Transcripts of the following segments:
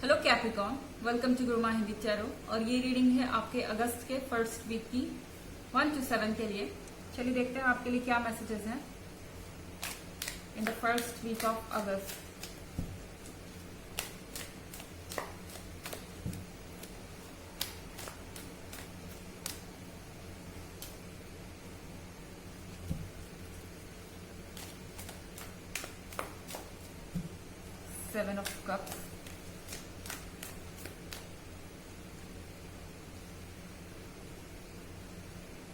Hello Capricorn, welcome to Guruma Hindi Cheiro. और ये reading है आपके अगस्त के फर्स्ट वीक की 1 to 7 के लिए। चलिए देखते हैं आपके लिए क्या मैसेजेस हैं in the first week of August. Seven of Cups,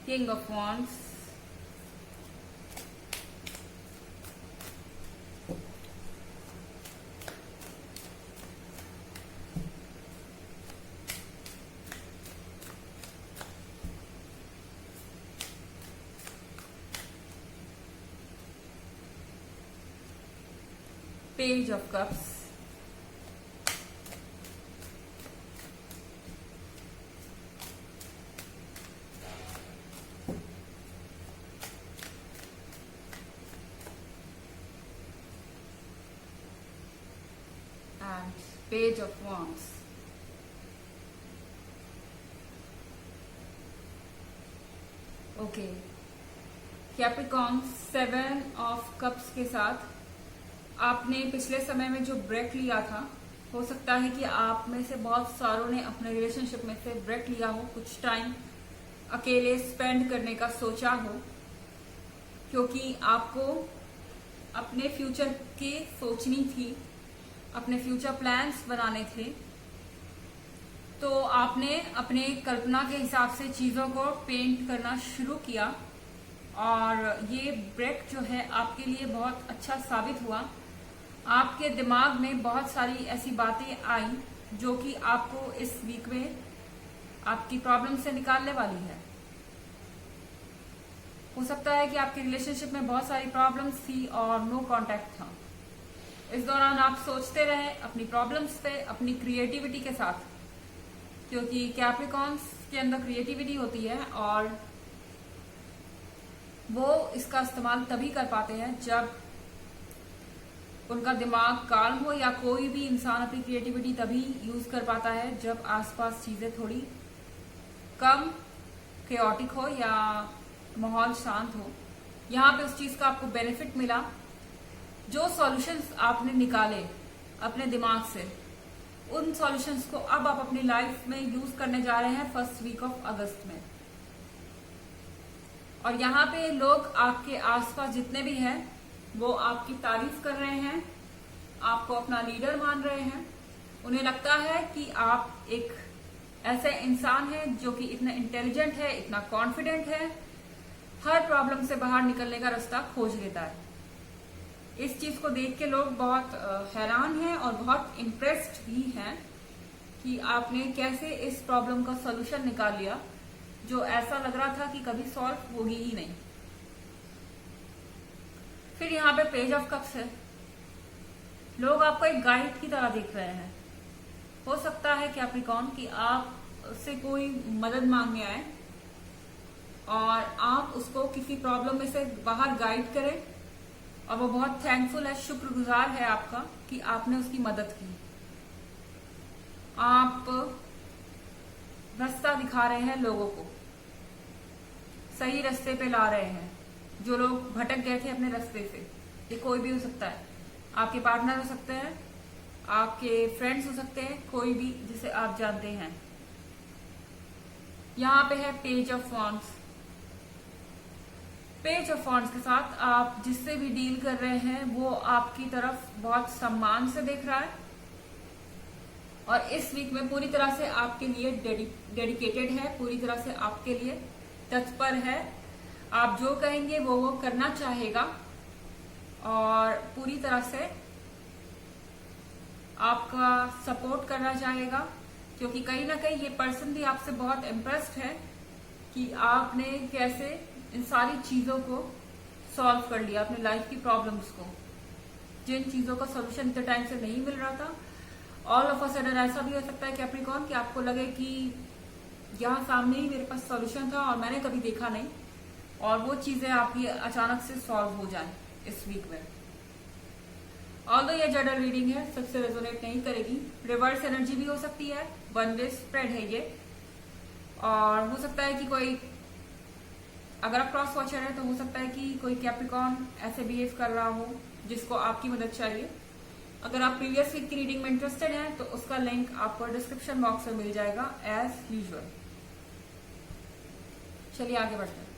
King of Wands, Page of Cups, and Page of Wands. Okay Capricorn, 7 of cups के साथ आपने पिछले समय में जो ब्रेक लिया था, हो सकता है कि आप में से बहुत सारों ने अपने रिलेशनशिप में से ब्रेक लिया हो, कुछ टाइम अकेले स्पेंड करने का सोचा हो, क्योंकि आपको अपने फ्यूचर की सोचनी थी, अपने फ्यूचर प्लान्स बनाने थे। तो आपने अपने कल्पना के हिसाब से चीजों को पेंट करना शुरू किया और ये ब्रेक जो है आपके लिए बहुत अच्छा साबित हुआ। आपके दिमाग में बहुत सारी ऐसी बातें आई जो कि आपको इस वीक में आपकी प्रॉब्लम से निकालने वाली है। हो सकता है कि आपके रिलेशनशिप में बहुत सारी प्रॉब्लम्स थी और नो कांटेक्ट था। इस दौरान आप सोचते रहे अपनी प्रॉब्लम्स पे, अपनी क्रिएटिविटी के साथ, क्योंकि कैप्रिकॉर्न्स के अंदर क्रिएटिविटी होती है और वो इसका इस्तेमाल तभी कर पाते हैं जब उनका दिमाग काल्म हो, या कोई भी इंसान अपनी क्रिएटिविटी तभी यूज कर पाता है जब आसपास चीजें थोड़ी कम केओटिक हो या माहौल शांत हो। यहाँ पे उस चीज का आपको बेनिफिट मिला। जो सॉल्यूशंस आपने निकाले अपने दिमाग से, उन सॉल्यूशंस को अब आप अपनी लाइफ में यूज करने जा रहे हैं फर्स्ट वीक ऑफ अगस्त में। और यहाँ पे लोग आपके आसपास जितने भी हैं वो आपकी तारीफ कर रहे हैं, आपको अपना लीडर मान रहे हैं। उन्हें लगता है कि आप एक ऐसे इंसान हैं जो कि इतना इंटेलिजेंट है, इतना कॉन्फिडेंट है, हर प्रॉब्लम से बाहर निकलने का रास्ता खोज लेता है। इस चीज को देख के लोग बहुत हैरान हैं और बहुत इम्प्रेस्ड भी हैं कि आपने कैसे इस प्रॉब्लम का सोल्यूशन निकाल लिया जो ऐसा लग रहा था कि कभी सॉल्व होगी ही नहीं। फिर यहाँ पे पेज ऑफ कप्स है। लोग आपको एक गाइड की तरह देख रहे हैं। हो सकता है कैप्रिकॉर्न कि आप से कोई मदद मांगने आए और आप उसको किसी प्रॉब्लम में से बाहर गाइड करें, और वो बहुत थैंकफुल है, शुक्रगुजार है आपका कि आपने उसकी मदद की। आप रास्ता दिखा रहे हैं लोगों को, सही रास्ते पे ला रहे हैं। जो लोग भटक गए थे अपने रास्ते से, ये कोई भी हो सकता है, आपके पार्टनर हो सकते हैं, आपके फ्रेंड्स हो सकते हैं, कोई भी जिसे आप जानते हैं। यहाँ पे है page of wands. Page of wands के साथ आप जिससे भी डील कर रहे हैं वो आपकी तरफ बहुत सम्मान से देख रहा है और इस वीक में पूरी तरह से आपके लिए डेडिकेटेड है, पूरी तरह से आपके लिए तत्पर है। आप जो कहेंगे वो करना चाहेगा और पूरी तरह से आपका सपोर्ट करना चाहेगा, क्योंकि कहीं ना कहीं ये पर्सन भी आपसे बहुत इम्प्रेस्ड है कि आपने कैसे इन सारी चीजों को सॉल्व कर लिया, अपनी लाइफ की प्रॉब्लम्स को, जिन चीजों का सोल्यूशन इतने टाइम से नहीं मिल रहा था। ऑल ऑफ अ सडन ऐसा भी हो सकता है कैप्रिकॉर्न कि आपको लगे कि यहाँ सामने ही मेरे पास सोल्यूशन था और मैंने कभी देखा नहीं, और वो चीजें आपकी अचानक से सॉल्व हो जाए इस वीक में। ऑल्दो ये जनरल रीडिंग है, सबसे रेजोनेट नहीं करेगी। रिवर्स एनर्जी भी हो सकती है, वन वे स्प्रेड है ये, और हो सकता है कि कोई, अगर आप क्रॉस वॉचर है तो हो सकता है कि कोई कैप्रिकॉर्न ऐसे बिहेव कर रहा हो जिसको आपकी मदद चाहिए। अगर आप प्रीवियस वीक की रीडिंग में इंटरेस्टेड हैं तो उसका लिंक आपको डिस्क्रिप्शन बॉक्स में मिल जाएगा एज यूजुअल। चलिए आगे बढ़ते हैं।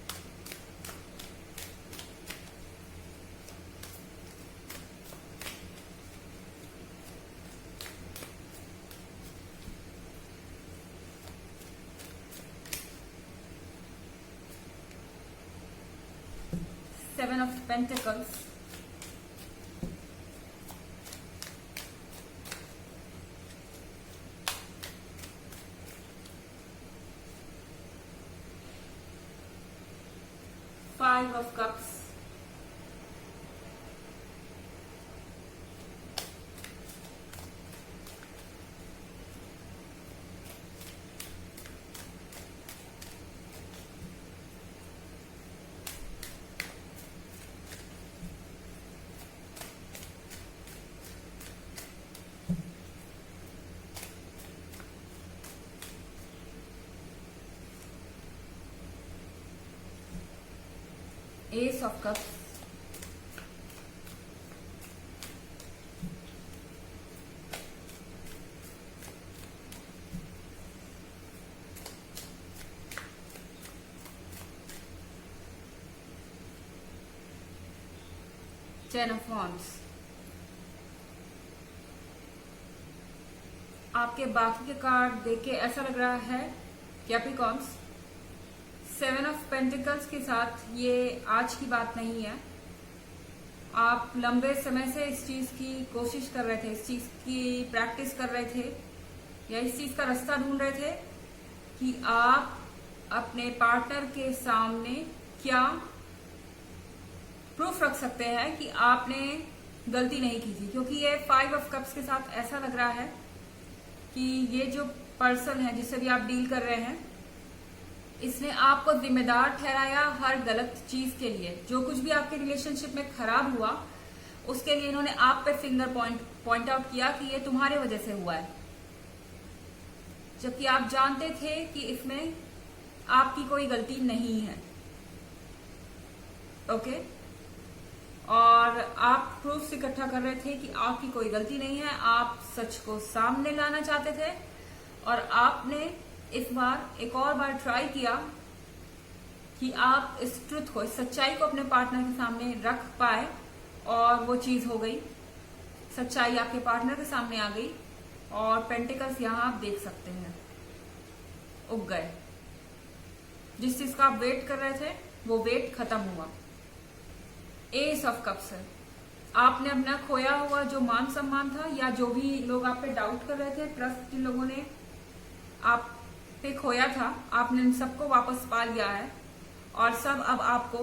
Seven of Pentacles, Five of Cups, Ace of Cups, Ten of Wands। आपके बाकी के कार्ड देख के ऐसा लग रहा है कैप्रिकॉर्न्स, सेवन ऑफ पेंटिकल्स के साथ ये आज की बात नहीं है। आप लंबे समय से इस चीज की कोशिश कर रहे थे, इस चीज की प्रैक्टिस कर रहे थे, या इस चीज का रास्ता ढूंढ रहे थे कि आप अपने पार्टनर के सामने क्या प्रूफ रख सकते हैं कि आपने गलती नहीं की थी। क्योंकि ये फाइव ऑफ कप्स के साथ ऐसा लग रहा है कि ये जो पर्सन है जिससे भी आप डील कर रहे हैं, इसने आपको जिम्मेदार ठहराया हर गलत चीज के लिए। जो कुछ भी आपके रिलेशनशिप में खराब हुआ उसके लिए इन्होंने आप पे फिंगर पॉइंट आउट किया कि ये तुम्हारे वजह से हुआ है, जबकि आप जानते थे कि इसमें आपकी कोई गलती नहीं है। ओके, और आप प्रूफ इकट्ठा कर रहे थे कि आपकी कोई गलती नहीं है, आप सच को सामने लाना चाहते थे, और आपने इस बार एक और बार ट्राई किया कि आप इस ट्रुथ को, इस सच्चाई को अपने पार्टनर के सामने रख पाए, और वो चीज हो गई। सच्चाई आपके पार्टनर के सामने आ गई, और पेंटिकल्स यहां आप देख सकते हैं उग गए। जिस चीज का आप वेट कर रहे थे वो वेट खत्म हुआ। एस ऑफ कप्स है, आपने अपना खोया हुआ जो मान सम्मान था, या जो भी लोग आप पे डाउट कर रहे थे, ट्रस्ट जिन लोगों ने आप पे खोया था, आपने उन सबको वापस पा लिया है, और सब अब आपको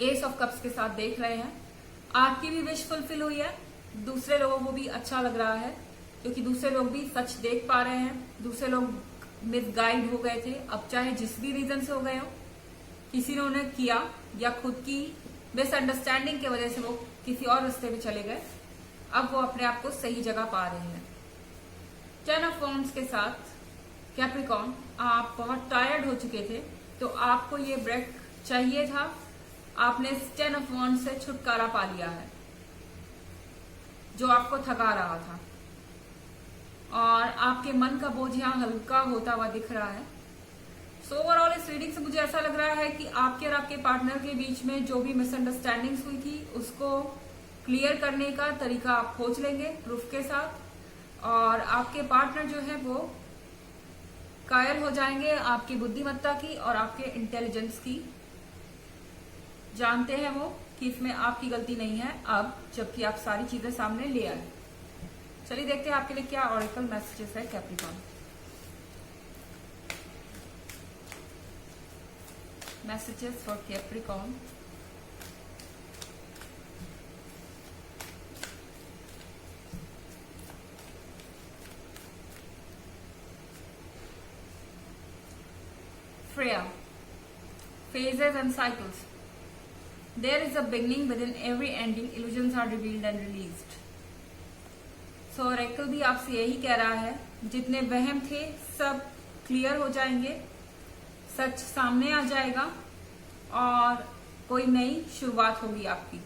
एस ऑफ कप्स के साथ देख रहे हैं। आपकी भी विश फुलफिल हुई है, दूसरे लोगों को भी अच्छा लग रहा है, क्योंकि दूसरे लोग भी सच देख पा रहे हैं। दूसरे लोग मिसगाइड हो गए थे, अब चाहे जिस भी रीजन से हो गए हो, किसी ने उन्हें किया, या खुद की मिसअंडरस्टैंडिंग की वजह से वो किसी और रास्ते पे चले गए, अब वो अपने आप को सही जगह पा रहे हैं। टेन ऑफ वॉन्ड्स के साथ कैप्रिकॉर्न, आप बहुत टायर्ड हो चुके थे, तो आपको ये ब्रेक चाहिए था। आपने टेन ऑफ वॉन्ड्स से छुटकारा पा लिया है जो आपको थका रहा था, और आपके मन का बोझ यहाँ हल्का होता हुआ दिख रहा है। सो ओवरऑल इस रीडिंग से मुझे ऐसा लग रहा है कि आपके और आपके पार्टनर के बीच में जो भी मिसअंडरस्टैंडिंग्स हुई थी उसको क्लियर करने का तरीका आप खोज लेंगे प्रूफ के साथ, और आपके पार्टनर जो है वो कायल हो जाएंगे आपकी बुद्धिमत्ता की और आपके इंटेलिजेंस की। जानते हैं वो कि इसमें आपकी गलती नहीं है अब, जबकि आप सारी चीजें सामने ले आए। चलिए देखते हैं आपके लिए क्या ऑरेकल मैसेजेस है Capricorn. Messages for Capricorn. Freya. Phases and cycles. There is a beginning within every ending, illusions are revealed and released. So oracle भी आपसे यही कह रहा है, जितने वहम थे सब क्लियर हो जाएंगे, सच सामने आ जाएगा और कोई नई शुरुआत होगी आपकी।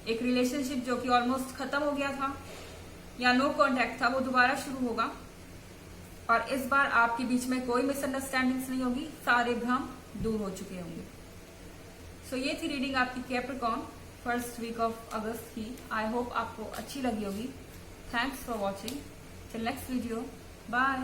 एक रिलेशनशिप जो कि ऑलमोस्ट खत्म हो गया था या नो कांटेक्ट था, वो दोबारा शुरू होगा और इस बार आपके बीच में कोई मिसअंडरस्टैंडिंग्स नहीं होगी, सारे भ्रम दूर हो चुके होंगे। सो ये थी रीडिंग आपकी Capricorn first week of August की। आई होप आपको अच्छी लगी होगी। Thanks for watching. Till next video, bye.